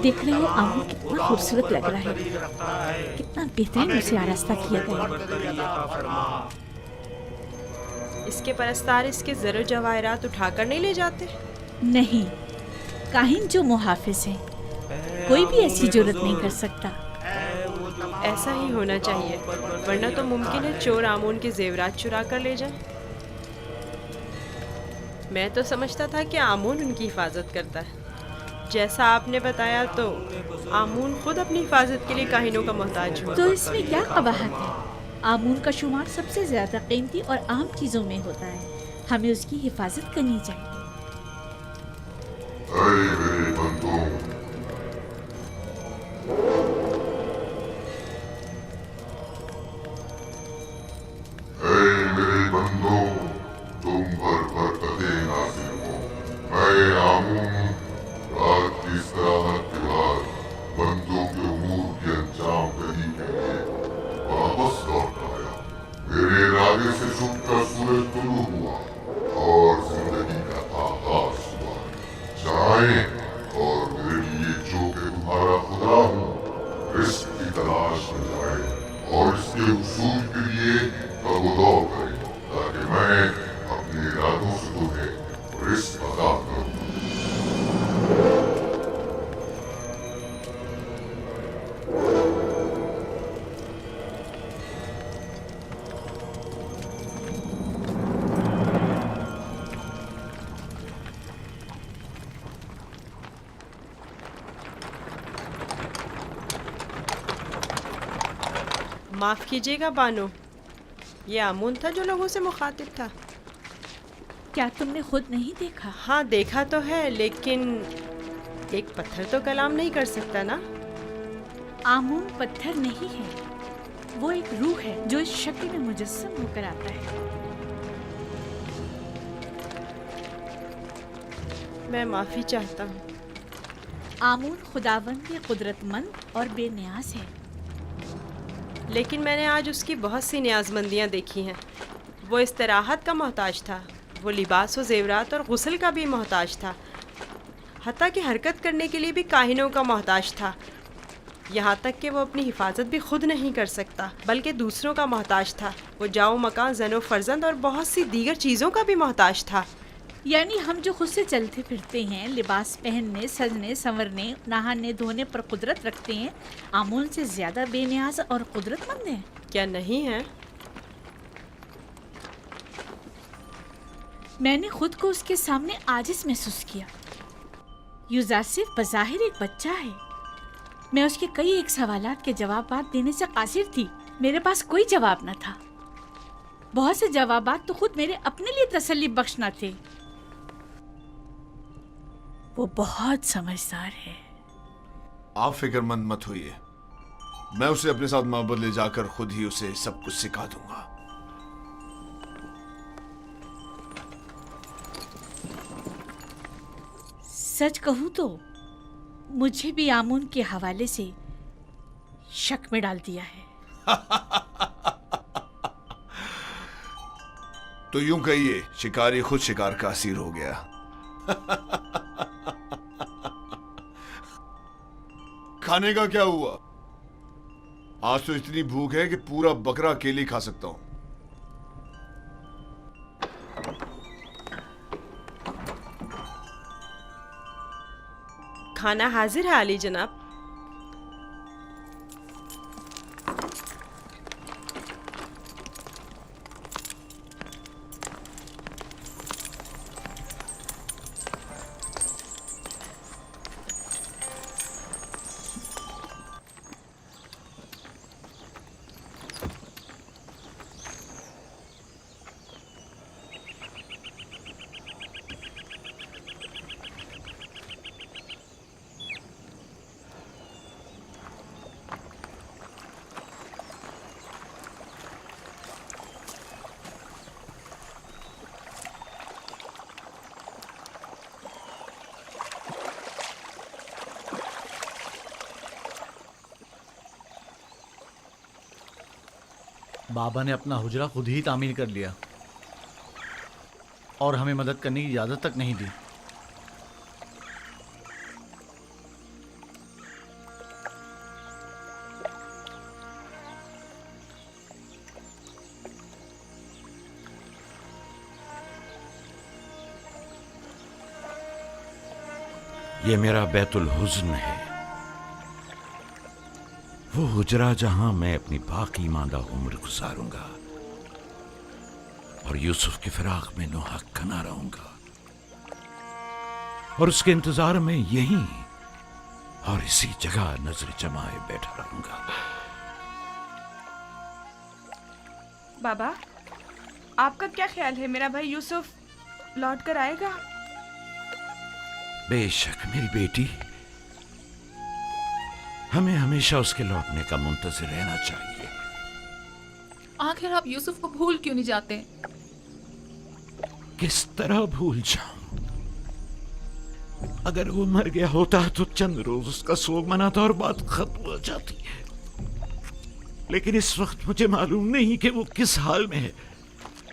देख रहे हो आमूल कितना खूबसूरत लग रहा है, कितना बेहतरीन उसे आरास्ता किया गया। इसके परस्तार इसके ज़र जवाहरात उठाकर नहीं ले जाते? नहीं, काहिन जो मुहाफिज हैं, कोई भी ऐसी जुर्रत नहीं कर सकता। ऐसा ही होना चाहिए, वरना तो मुमकिन है चोर आमून के जेवरात चुरा कर ले जाए। मैं तो समझता था कि आमून उनकी हिफाजत करता है। जैसा आपने बताया तो आमून खुद अपनी हिफाजत के लिए काहिनों का मोहताज हुआ। तो इसमें क्या कबाहत है? आमून का शुमार सबसे ज्यादा कीमती और आम चीजों में होता है, हमें उसकी हिफाजत करनी चाहिए। मेरे बंदों, मेरे बंदों, तुम भर भर कदे नाज़िर हो। मैं आमून रात की इस्तिराहत के बाद बंदों के उमूर के अंजाम दही के लिए वापस लौट आया। मेरे इरादे से छुपकर सूरज तुलू हुआ और जिंदगी का आगाज हुआ। जाएं और मेरे लिए जो कि तुम्हारा खुदा हूँ, रिस्क की तलाश में जाए और इसके उसूल के लिए तगदौ करें, ताकि मैं अपने इरादों से तुम्हें रिस्क अता करूं। माफ़ कीजिएगा बानो, ये आमून था जो लोगों से मुखातिब था। क्या तुमने खुद नहीं देखा? हाँ देखा तो है, लेकिन एक पत्थर तो कलाम नहीं कर सकता ना। आमून पत्थर नहीं है, वो एक रूह है जो इस शक्ल में मुजस्सम होकर आता है। मैं माफ़ी चाहता हूँ। आमून खुदावंद कुदरतमंद और बेनियाज है। लेकिन मैंने आज उसकी बहुत सी न्याज़मंदियाँ देखी हैं। वो इस्तराहत का मोहताज था, वो लिबास व ज़ेवरात और गुस्ल का भी मोहताज था, हत्ता कि हरकत करने के लिए भी काहिनों का मोहताज था। यहाँ तक कि वो अपनी हिफाजत भी खुद नहीं कर सकता, बल्कि दूसरों का मोहताज था। वो जाओ मकान, ज़नो फर्जंद और बहुत सी दीगर चीज़ों का भी मोहताज था। यानी हम जो खुद से चलते फिरते हैं, लिबास पहनने, सजने, संवरने, नहाने धोने पर कुदरत रखते हैं, आमूल से ज्यादा बेनियाज और कुदरतमंद हैं। क्या नहीं है? मैंने खुद को उसके सामने आजिज महसूस किया। यूजासिफ बज़ाहिर एक बच्चा है। मैं उसके कई एक सवालात के जवाबात देने से कासिर थी। मेरे पास कोई जवाब न था। बहुत से जवाबात तो खुद मेरे अपने लिए तसल्ली बख्श न थे। वो बहुत समझदार है। आप फिक्रमंद मत होइए, मैं उसे अपने साथ माबद ले जाकर खुद ही उसे सब कुछ सिखा दूंगा। सच कहूं तो मुझे भी आमून के हवाले से शक में डाल दिया है। तो यूं कहिए, शिकारी खुद शिकार का असीर हो गया। खाने का क्या हुआ? आज तो इतनी भूख है कि पूरा बकरा अकेले खा सकता हूं। खाना हाजिर है आली जनाब। बाबा ने अपना हुजरा खुद ही तामीर कर लिया और हमें मदद करने की इजाज़त तक नहीं दी। ये मेरा बैतुल हुज़्न है, वो हुजरा जहां मैं अपनी बाकी मांदा उम्र गुजारूंगा और यूसुफ की फिराक में नोहक कना रहूंगा और उसके इंतजार में यहीं और इसी जगह नजर जमाए बैठा रहूंगा। बाबा, आपका क्या ख्याल है, मेरा भाई यूसुफ लौट कर आएगा? बेशक मेरी बेटी, हमें हमेशा उसके लौटने का मुंतज़िर रहना चाहिए। आखिर आप यूसुफ को भूल क्यों नहीं जाते? किस तरह भूल जाऊं? अगर वो मर गया होता तो चंद रोज उसका सोग मनाता और बात खत्म हो जाती। लेकिन इस वक्त मुझे मालूम नहीं कि वो किस हाल में है।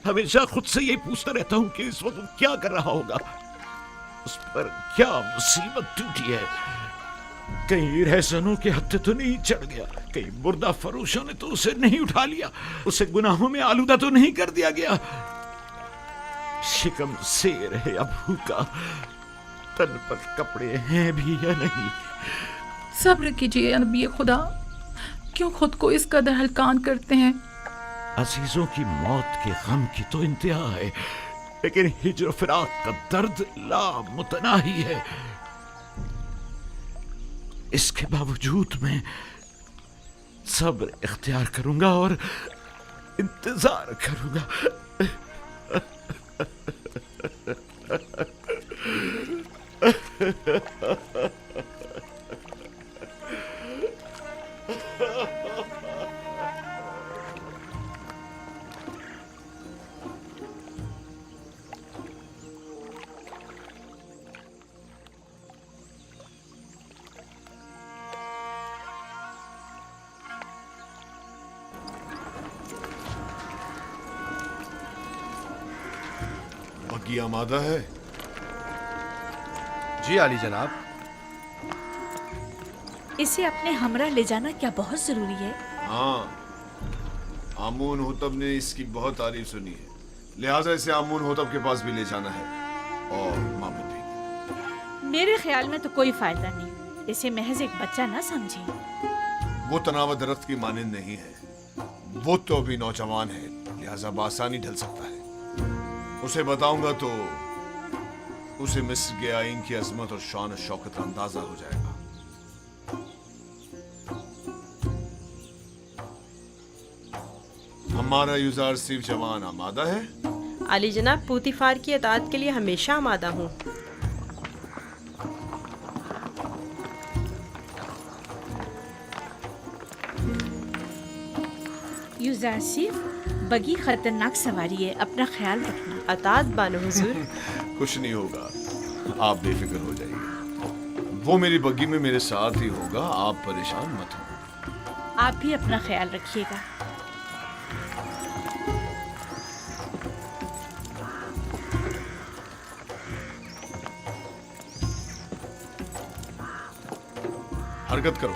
हमेशा खुद से यही पूछता रहता हूं कि इस वक्त वो क्या कर रहा होगा, उस पर क्या मुसीबत टूटी है। कहीं रहसनों के हत्थे तो नहीं चढ़ गया, कहीं मुर्दा फरोशों ने तो उसे नहीं उठा लिया, उसे गुनाहों में आलूदा तो नहीं कर दिया गया। शिकम शेर है या भूखा, तन पर कपड़े हैं भी या नहीं। सब्र कीजिए या नबी खुदा, क्यों खुद को इस कदर हलकान करते हैं? अजीजों की मौत के गम की तो इंतहा है, लेकिन हिज्र फिराक का दर्द लामुतनाही है। इसके बावजूद मैं सब्र इख्तियार करूंगा और इंतजार करूंगा। बग्गी आमादा है? जी आली जनाब। इसे अपने हमरा ले जाना क्या बहुत जरूरी है? हाँ, आमून होतब ने इसकी बहुत तारीफ सुनी है, लिहाजा इसे आमून होतब के पास भी ले जाना है और मामूद भी। मेरे ख्याल में तो कोई फायदा नहीं, इसे महज एक बच्चा ना समझे। वो तनाव दरख्त की मानिंद नहीं है, वो तो अभी नौजवान है, लिहाजा बासानी ढल सकता है। उसे बताऊंगा तो उसे मिस्र के आइन की अजमत और शान और शौकत का अंदाजा हो जाएगा। हमारा यूजार सिर्फ जवान आमादा है? अली जनाब, पूतीफार की अतात के लिए हमेशा आमादा हूँ। यूजारसिफ, बगी खतरनाक सवारी है, अपना ख्याल रखना। अतात बानो हुजूर। कुछ नहीं होगा, आप बेफिक्र हो जाइए। वो मेरी बग्गी में मेरे साथ ही होगा, आप परेशान मत हो। आप भी अपना ख्याल रखिएगा। हरकत करो।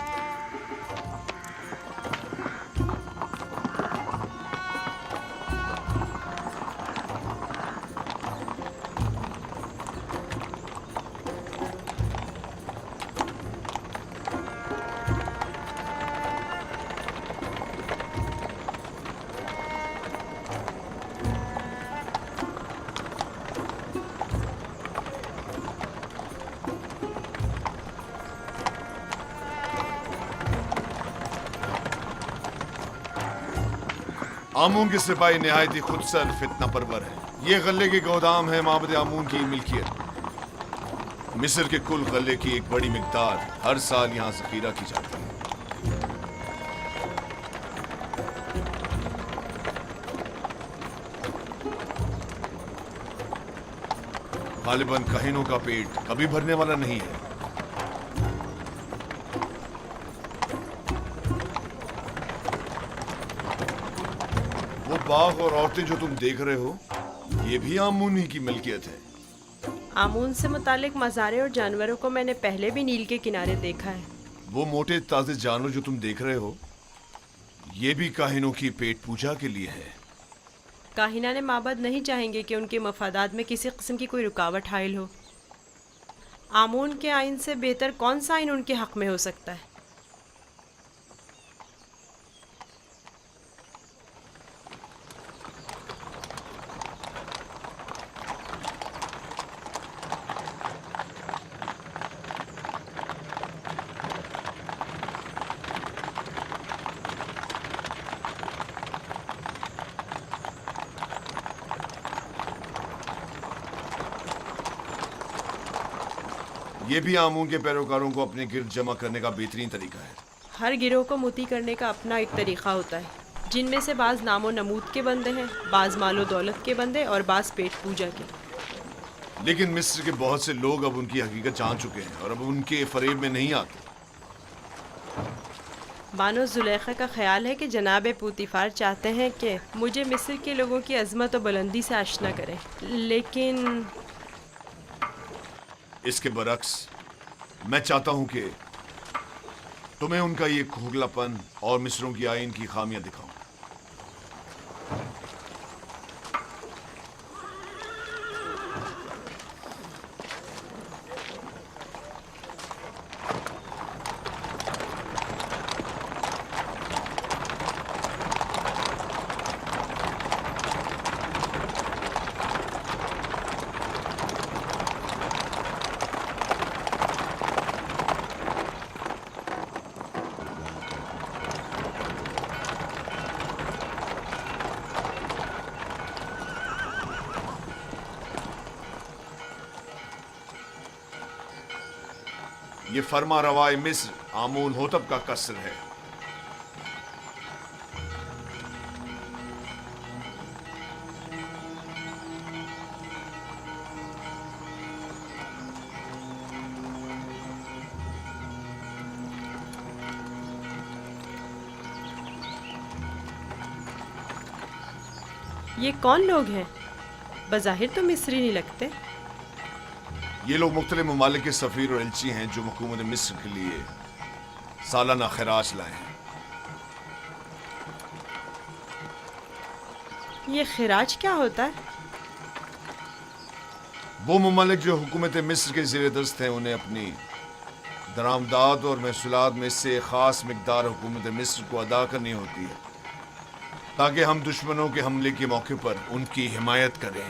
आमून के सिपाही निहायती खुदसर फितना परवर है। ये गले के गोदाम है माबद आमून की मिल्कियत। मिस्र के कुल गले की एक बड़ी मिकदार हर साल यहाँ जखीरा की जाती है। गालिबन कहीनों का पेट कभी भरने वाला नहीं है। वो बाग और औरतें जो तुम देख रहे हो, ये भी आमून ही की मिल्कियत है। आमून से मुतालिक मज़ारे और जानवरों को मैंने पहले भी नील के किनारे देखा है। वो मोटे ताजे जानवर जो तुम देख रहे हो, ये भी काहिनों की पेट पूजा के लिए है। काहिना ने माबद नहीं चाहेंगे कि उनके मफादात में किसी किस्म की कोई रुकावट हाइल हो। आमून के आइन से बेहतर कौन सा आइन उनके हक में हो सकता है? ये भी आमून के पैरोकारों को अपने गिर्द जमा करने का बेहतरीन तरीका है। हर गिरोह को मोती करने का अपना एक तरीका होता है, जिनमें से बाज़ नामो नमूद के बंदे हैं, बाज़ मालो दौलत के बंदे और बाज़ पेट पूजा के। लेकिन मिस्र के बहुत से लोग अब उनकी हकीकत जान चुके हैं और अब उनके फरेब में नहीं आते। बानो जुलेखा का ख्याल है कि जनाब पूतीफार चाहते हैं कि मुझे मिस्र के लोगों की अजमत और बुलंदी से आशना करें, लेकिन इसके बरक्स मैं चाहता हूं कि तुम्हें उनका ये खोखलापन और मिस्रों की आइन की खामियां दिखाऊं। ये फरमा रवाए मिस्र आमून होतब का कसर है। ये कौन लोग हैं? बज़ाहिर तो मिस्री नहीं लगते। ये लोग मुख्तलिफ ममालिक के सफ़ीर और एलची हैं जो हुकूमत मिस्र के लिए सालाना खराज लाए हैं। ये खिराज क्या होता है? वो ममालिक जो हुकूमत मिस्र के ज़ेर दस्त हैं उन्हें अपनी दरामदात और महसूलात में से ख़ास मिकदार हुकूमत मिस्र को अदा करनी होती है ताकि हम दुश्मनों के हमले के मौके पर उनकी हिमायत करें।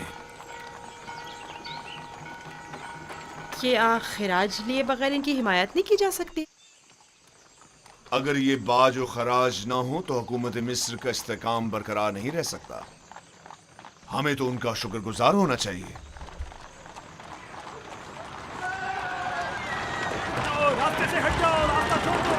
क्या खिराज लिए बगैर इनकी हिमायत नहीं की जा सकती? अगर ये बाज और खराज ना हो तो हुकूमत मिस्र का इस्तेकाम बरकरार नहीं रह सकता। हमें तो उनका शुक्रगुजार होना चाहिए। रास्ते से हट जाओ, रास्ता छोड़ दो।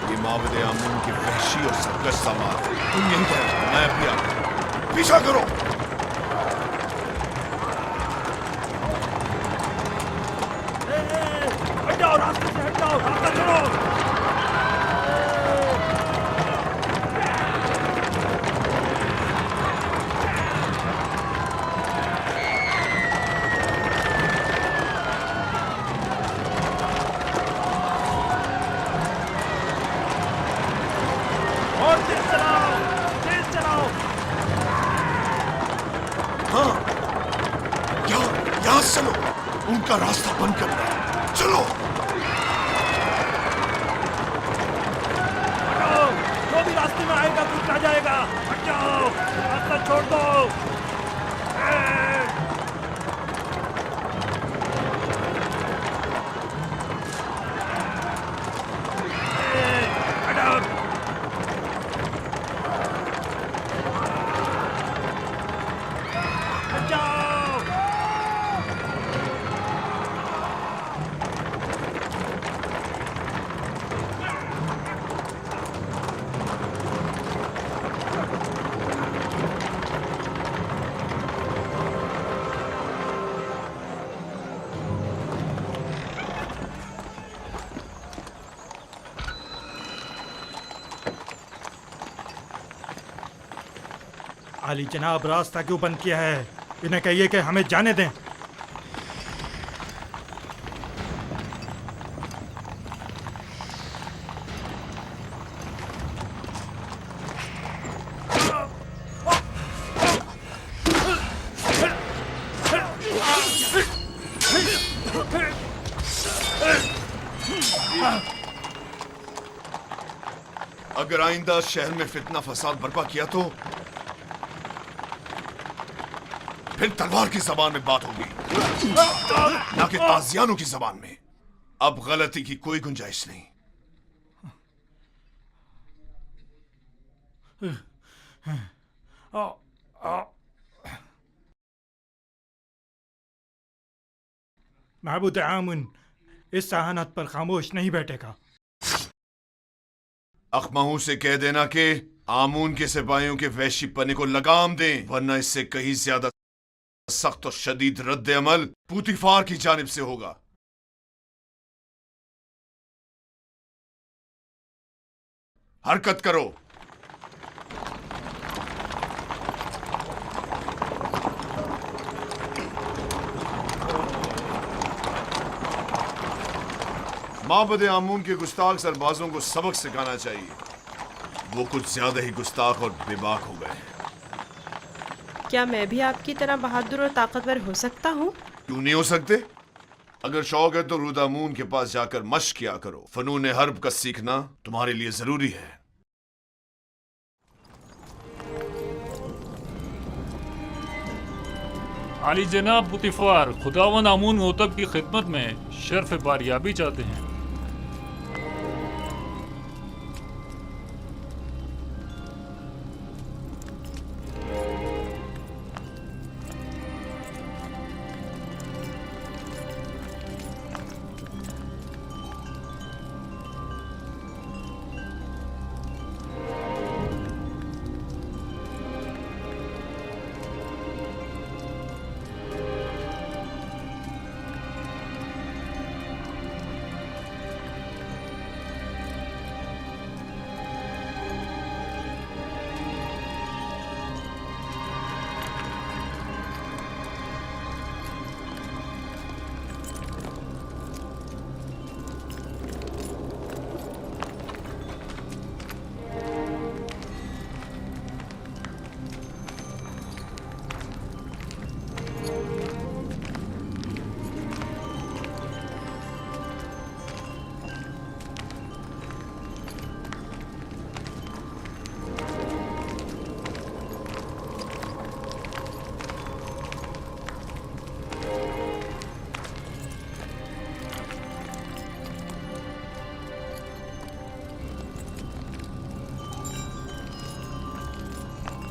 ये माबद आमून की वहशी और सरकश समाज है। तुम यहीं ठहरो, मैं अभी आता हूं। पीछा करो। हट जाओ, रास्ते से हट जाओ, रास्ता छोड़ो। और तेज चलाओ, तेज चलाओ। हाँ, यहाँ से चलो। उनका रास्ता बंद करना है। चलो। हटाओ, जो भी रास्ते में आएगा कुछ आ जाएगा। हट जाओ, रास्ता छोड़ दो। हटाओ। हट जाओ। आली जनाब, रास्ता क्यों बंद किया है? इन्हें कहिए कि हमें जाने दें। अगर आइंदा शहर में फितना फसाद बर्पा किया तो फिर तलवार की जबान में बात होगी, ना कि ताजियानों की जबान में। अब गलती की कोई गुंजाइश नहीं। महबूद आमुन इस सहानत पर खामोश नहीं बैठेगा। अखमाहू से कह देना कि आमून के सिपाहियों के वैशी पने को लगाम दें, वरना इससे कहीं ज्यादा सख्त और शदीद रद्द अमल पूतीफार की जानिब से होगा। हरकत करो। माबद आमून के गुस्ताख सरबाजों को सबक सिखाना चाहिए। वो कुछ ज्यादा ही गुस्ताख और बेबाक हो गए हैं। क्या मैं भी आपकी तरह बहादुर और ताकतवर हो सकता हूँ? क्यों नहीं हो सकते? अगर शौक है तो रुदामून के पास जाकर मश्क किया करो। फनून हर्ब का सीखना तुम्हारे लिए जरूरी है। आली जनाब पुतिफार, खुदावन आमून होतब की खिदमत में शर्फ बारियाबी चाहते हैं।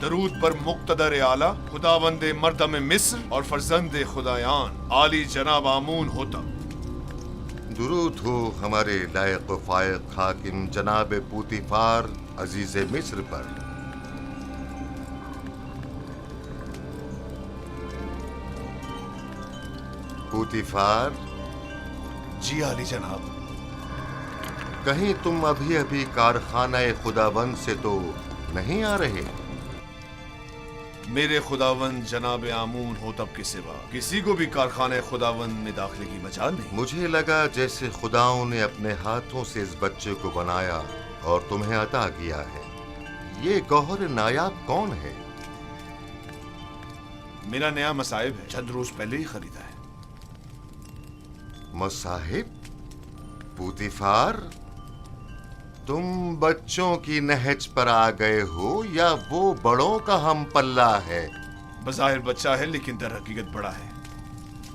दरूद पर मुक्तदर आला खुदावंद मर्दम मिस्र और फर्जंद खुदायान आली जनाब आमून होता। दुरूद हो हमारे लायक व फायक हाकिम जनाब पूतीफार अजीज मिस्र पर। पूतीफार, जी आली जनाब। कहीं तुम अभी अभी कारखाना खुदाबंद से तो नहीं आ रहे? मेरे खुदावंद जनाब आमून होतब के सिवा किसी को भी कारखाने खुदावंद में दाखिले की मजाल नहीं। मुझे लगा जैसे खुदाओं ने अपने हाथों से इस बच्चे को बनाया और तुम्हें अता किया है। ये गौहर नायाब कौन है? मेरा नया मसाहिब है, चंद रोज पहले ही खरीदा है। मसाहिब? पूतीफार, तुम बच्चों की नहज पर आ गए हो या वो बड़ों का हम पल्ला है? बज़ाहिर बच्चा है लेकिन दर हकीकत बड़ा है,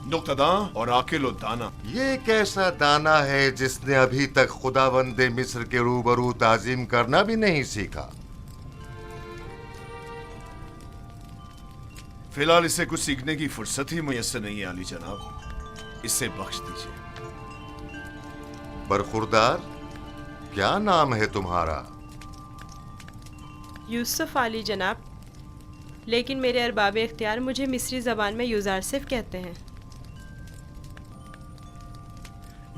नुक्तदा और आकिल और दाना। ये कैसा दाना है जिसने अभी तक खुदावंदे मिस्र के रूबरू ताजीम करना भी नहीं सीखा? फिलहाल इसे कुछ सीखने की फुर्सत ही मुयस्सर नहीं है आली जनाब, इसे बख्श दीजिए। बरखुरदार, क्या नाम है तुम्हारा? यूसुफ आली जनाब, लेकिन मेरे अरबाब इख्तियार मुझे मिस्री ज़बान में यूज़ारसिफ कहते हैं।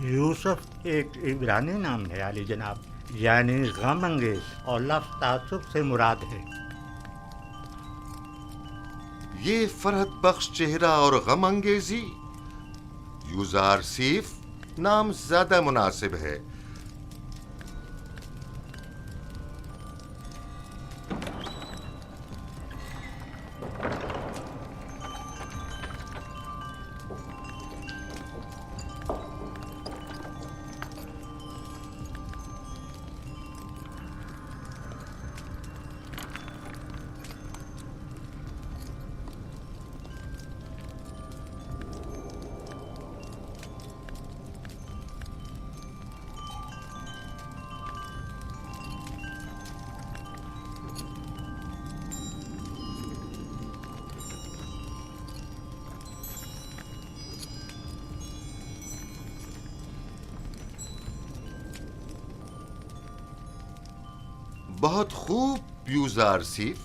यूसुफ एक इब्रानी नाम है आली जनाब, यानी गम अंगेज, और लफ्ज़ तासुब से मुराद है। ये फरहत बख्श चेहरा और गम अंगेजी, यूज़ारसिफ नाम ज्यादा मुनासिब है। बहुत खूब यूजारसीफ।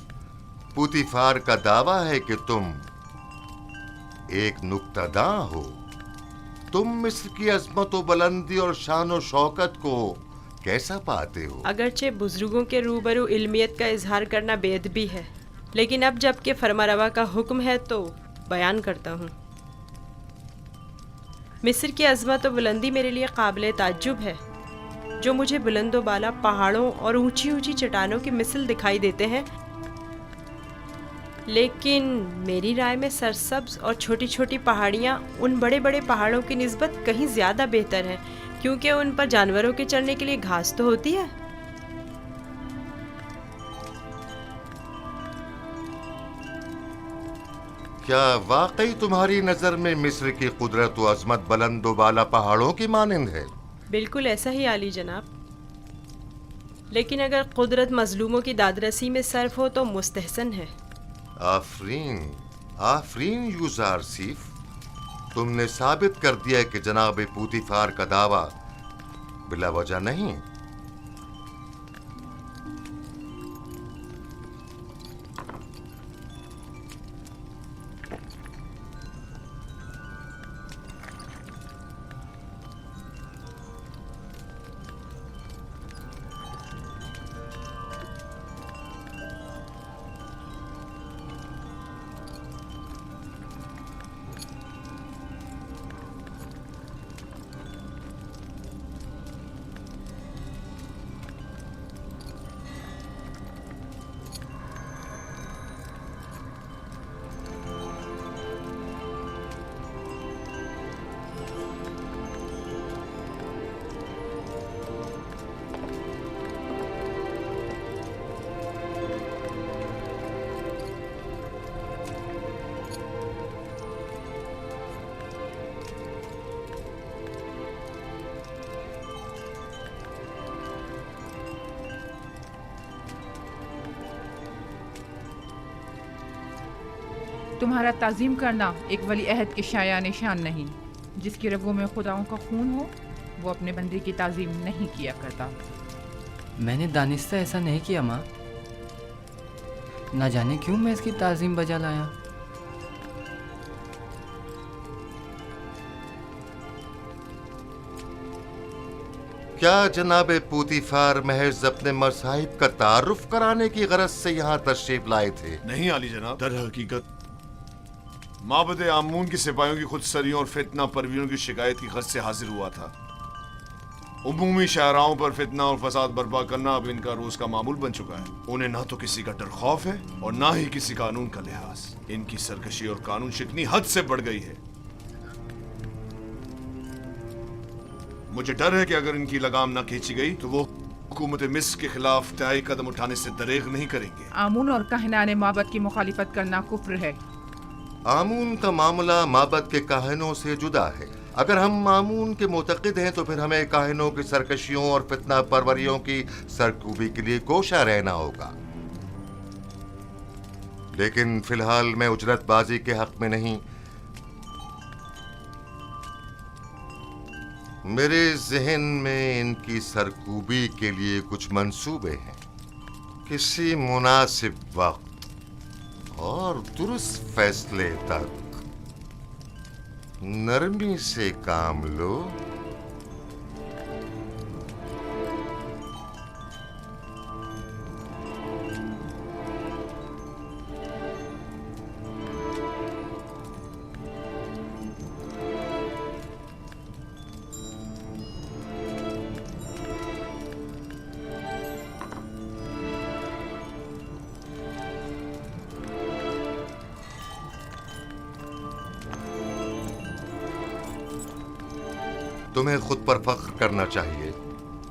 पुतिफार का दावा है कि तुम एक नुक्तादां हो। तुम मिस्र की अजमत व बुलंदी और शान व शौकत को कैसा पाते हो? अगरचे बुजुर्गों के रूबरू इल्मियत का इजहार करना बेअदबी है, लेकिन अब जबकि फरमारवा का हुक्म है तो बयान करता हूँ। मिस्र की अजमत व बुलंदी मेरे लिए काबिल ताज्जुब है। जो मुझे बुलंदो बाला पहाड़ों और ऊंची ऊंची चट्टानों की मिसल दिखाई देते हैं, लेकिन मेरी राय में सरसब्ज और छोटी छोटी पहाड़ियाँ उन बड़े बड़े पहाड़ों की निस्बत कहीं ज़्यादा बेहतर हैं, क्योंकि उन पर जानवरों के चढ़ने के लिए घास तो होती है। क्या वाकई तुम्हारी नजर में मिस्र की कुदरत व अजमत बुलंदो बाला पहाड़ों की मानिंद है? बिल्कुल ऐसा ही आली जनाब, लेकिन अगर कुदरत मजलूमों की दादरसी में सर्फ हो तो मुस्तहसन है। आफरीन, आफरीन यूजारसीफ, तुमने साबित कर दिया कि जनाब पुतिफार का दावा बिला वजह नहीं। तुम्हारा ताज़ीम करना एक वली अहद के शाया निशान नहीं। जिसकी रगों में खुदाओं का खून हो वो अपने बंदे की ताज़ीम नहीं किया करता। मैंने दानिस्ता ऐसा नहीं किया माँ, ना जाने क्यों मैं इसकी ताज़ीम बजा लाया। क्या जनाब पुतिफार महज अपने मसाहिब का तारुफ कराने की गरज से यहाँ तशरीफ लाए थे? नहीं आली जनाब, दर हकीकत माबद आमून की सिपाहियों की खुदसरियों और फितना परवीनों की शिकायत की गरज से हाजिर हुआ था। उमूमी शाहराओं पर फितना और फसाद बर्पा करना अब इनका रोज का मामूल बन चुका है। उन्हें ना तो किसी का डर खौफ है और ना ही किसी कानून का लिहाज। इनकी सरकशी और कानून शिकनी हद से बढ़ गई है। मुझे डर है कि अगर इनकी लगाम ना खींची गई तो वो हुकूमत मिस्र के खिलाफ तय कदम उठाने से दरेग नहीं करेंगे। आमून और काहिनाने माबद की मुखालिफत करना कुफ्र है। आमून का मामला माबद के काहिनों से जुदा है। अगर हम आमून के मुतक़िद हैं तो फिर हमें काहिनों की सरकशियों और फितना परवरियों की सरकूबी के लिए कोशा रहना होगा। लेकिन फिलहाल मैं उजरतबाजी के हक में नहीं। मेरे जहन में इनकी सरकूबी के लिए कुछ मंसूबे हैं। किसी मुनासिब वक्त और दुरुस्त फैसले तक नरमी से काम लो। तुम्हें खुद पर फख्र करना चाहिए।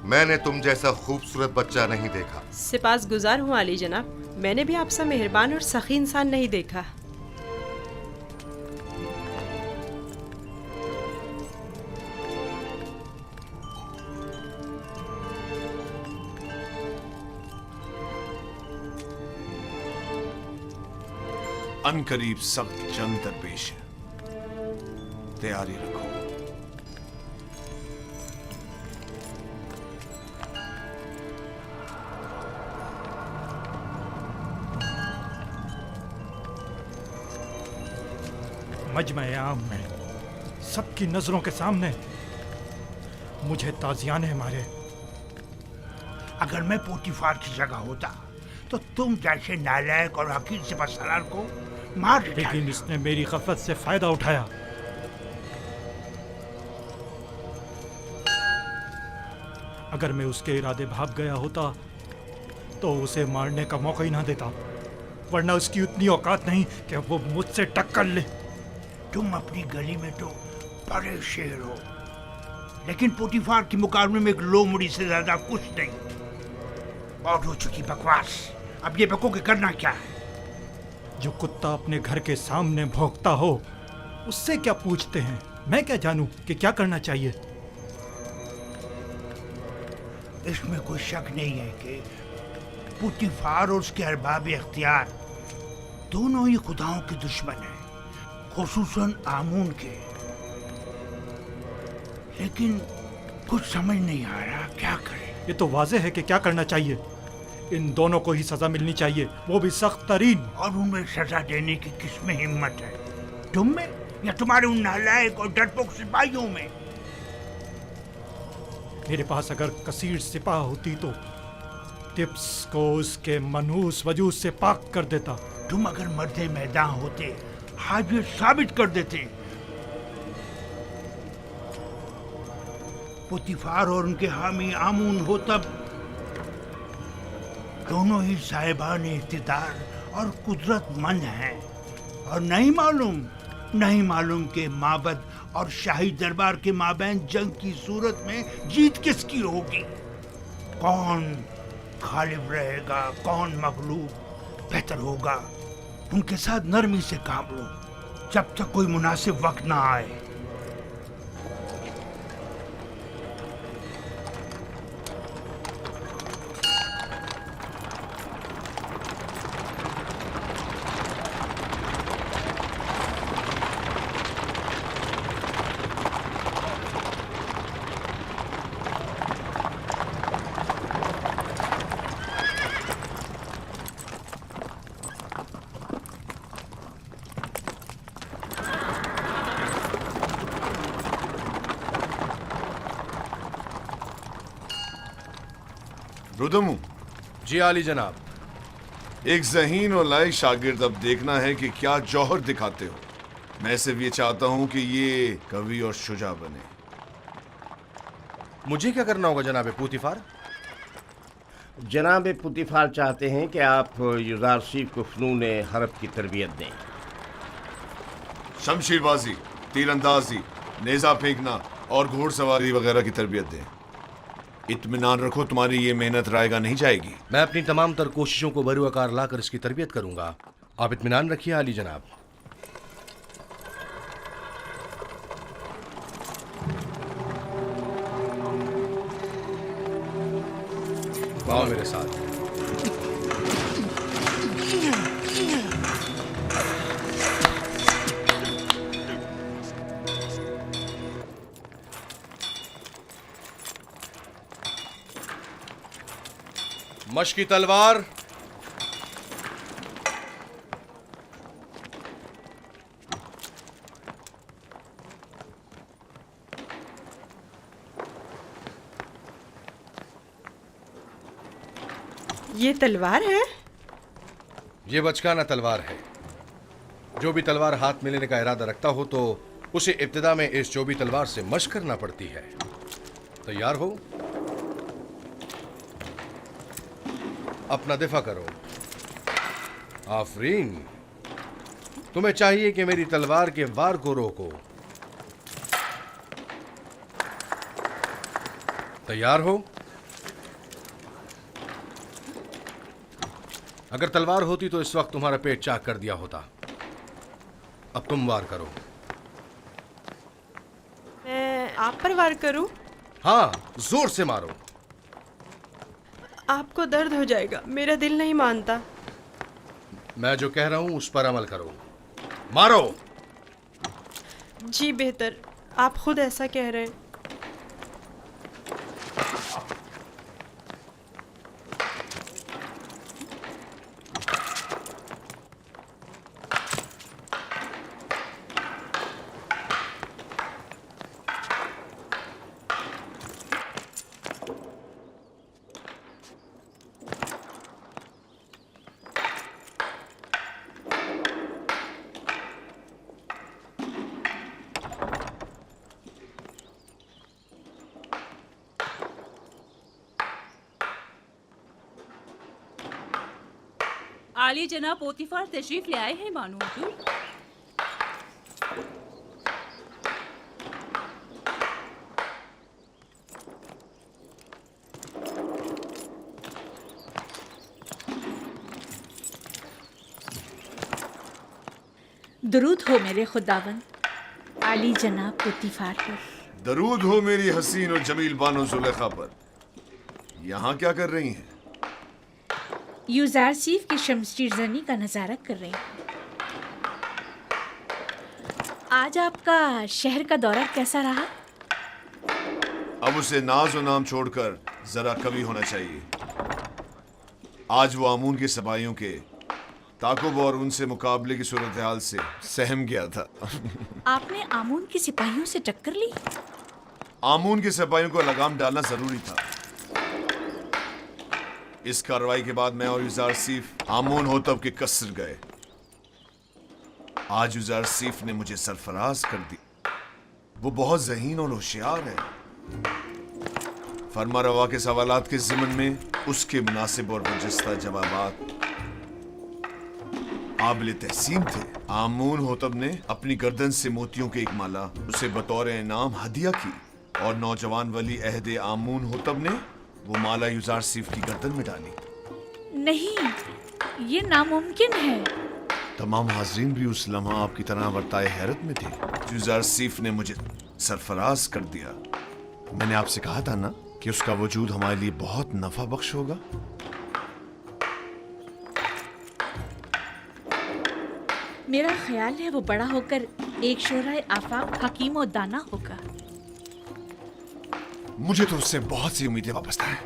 मैंने तुम जैसा खूबसूरत बच्चा नहीं देखा। सिपास गुजार हूँ आली जनाब, मैंने भी आपसे मेहरबान और सखी इंसान नहीं देखा। अनकरीब सख्त जंग दरपेश है, तैयारी रखो। मजमे आम में सबकी नजरों के सामने मुझे ताजियाने मारे। अगर मैं पोतीफार की जगह होता तो तुम जैसे नालायक और हकीर सिपहसालार को मार देता। लेकिन इसने मेरी गफलत से फायदा उठाया। अगर मैं उसके इरादे भाग गया होता तो उसे मारने का मौका ही ना देता, वरना उसकी उतनी औकात नहीं कि वो मुझसे टक्कर ले। तुम अपनी गली में तो बड़े शेर हो, लेकिन पोतीफार के मुकाबले में एक लोमड़ी से ज्यादा कुछ नहीं। और हो चुकी बकवास, अब ये बको के करना क्या है? जो कुत्ता अपने घर के सामने भौंकता हो उससे क्या पूछते हैं? मैं क्या जानूं कि क्या करना चाहिए? इसमें कोई शक नहीं है कि पोतीफार और उसके अरबाब इख्तियार दोनों ही खुदाओं के दुश्मन हैं, खुसूसन आमून के। लेकिन कुछ समझ नहीं आ रहा क्या करें। ये तो वाज़ेह है कि क्या करना चाहिए। इन दोनों को ही सजा मिलनी चाहिए, वो भी सख्त तरीन। और उनमें सजा देने की किसमें हिम्मत है? तुम में या तुम्हारे उन नालायक और डरपोक सिपाहियों में? मेरे पास अगर कसीर सिपाह होती तो टिप्स को उसके मनहूस वजूद से पाक कर देता। तुम अगर मर्दे मैदान होते आज ये साबित कर देते। पोतीफार और उनके हामी आमून हो तब दोनों ही साहिबान इख्तिदार और कुदरतमंद हैं, और नहीं मालूम के माबद और शाही दरबार के माबैन जंग की सूरत में जीत किसकी होगी। कौन गालिब रहेगा, कौन मगलूब? बेहतर होगा उनके साथ नरमी से काम लो जब तक कोई मुनासिब वक्त ना आए। रुदमू। जी आली जनाब। एक ज़हीन और लायक शागिर्द अब देखना है कि क्या जौहर दिखाते हो। मैं सिर्फ ये चाहता हूं कि ये कवि और शुजा बने। मुझे क्या करना होगा जनाब पोतीफार? जनाब पोतीफार चाहते हैं कि आप युजारसीफ को फ़नून हरब की तरबियत दें। शमशीरबाजी, तीरंदाजी, नेज़ा फेंकना और घोड़सवारी वगैरह की तरबियत दें। इत्मीनान रखो, तुम्हारी ये मेहनत रायगा नहीं जाएगी। मैं अपनी तमाम तर कोशिशों को बरूआकार लाकर इसकी तरबियत करूंगा। आप इत्मीनान रखिए आली जनाब। आओ मेरे साथ। मशकी तलवार, ये तलवार है? ये बचकाना तलवार है। जो भी तलवार हाथ में लेने का इरादा रखता हो तो उसे इब्तिदा में इस चौबी तलवार से मशक करना पड़ती है। तैयार हो? अपना दिफा करो। आफरीन, तुम्हें चाहिए कि मेरी तलवार के वार को रोको। तैयार हो? अगर तलवार होती तो इस वक्त तुम्हारा पेट चाक कर दिया होता। अब तुम वार करो। मैं आप पर वार करूं? हाँ, जोर से मारो। आपको दर्द हो जाएगा, मेरा दिल नहीं मानता। मैं जो कह रहा हूं उस पर अमल करो। मारो। जी बेहतर, आप खुद ऐसा कह रहे हैं। आली जनाब पोतीफार तशरीफ ले आए हैं मानो हुजूर। दरूद हो मेरे खुदावन आली जनाब पोतीफार पर। दरूद हो मेरी हसीन और जमील बानो जुलेखा पर। यहाँ क्या कर रही हैं? यूजारसीफ की शमशीरजनी का नज़ारा कर रहे हैं। आज आपका शहर का दौरा कैसा रहा? अब उसे नाज और नाम छोड़कर जरा कवि होना चाहिए। आज वो आमून के सबाइयों के ताकुब और उनसे मुकाबले की सूरत हाल से सहम गया था। आपने आमून के सिपाहियों से टक्कर ली? आमून के सिपाहियों को लगाम डालना जरूरी था। इस कार्रवाई के बाद मैं और यूजारसीफ आमून होतब के कसर गए। आज यूजारसीफ ने मुझे सरफराज कर दी। वो बहुत ज़हीन और होशियार है। फरमा रवा के सवालात के ज़िमन में उसके मुनासिब और बरजस्ता जवाबात काबिल तहसीन थे। आमून होतब ने अपनी गर्दन से मोतियों की एक माला उसे बतौर इनाम हदिया की और नौजवान वली अहदे आमून होतब ने वो माला यूजारसीफ की गर्दन में डाली। नहीं, ये नामुमकिन है। तमाम हाजरीन भी उस लम्हा आपकी तरह वर्ताए हैरत में थे। यूजारसीफ ने मुझे सरफराज कर दिया। मैंने आपसे कहा था ना कि उसका वजूद हमारे लिए बहुत नफा बख्श होगा। मेरा ख्याल है वो बड़ा होकर एक शोराए आफाक हकीम और दाना होगा। मुझे तो उससे बहुत सी उम्मीदें वाबस्ता हैं।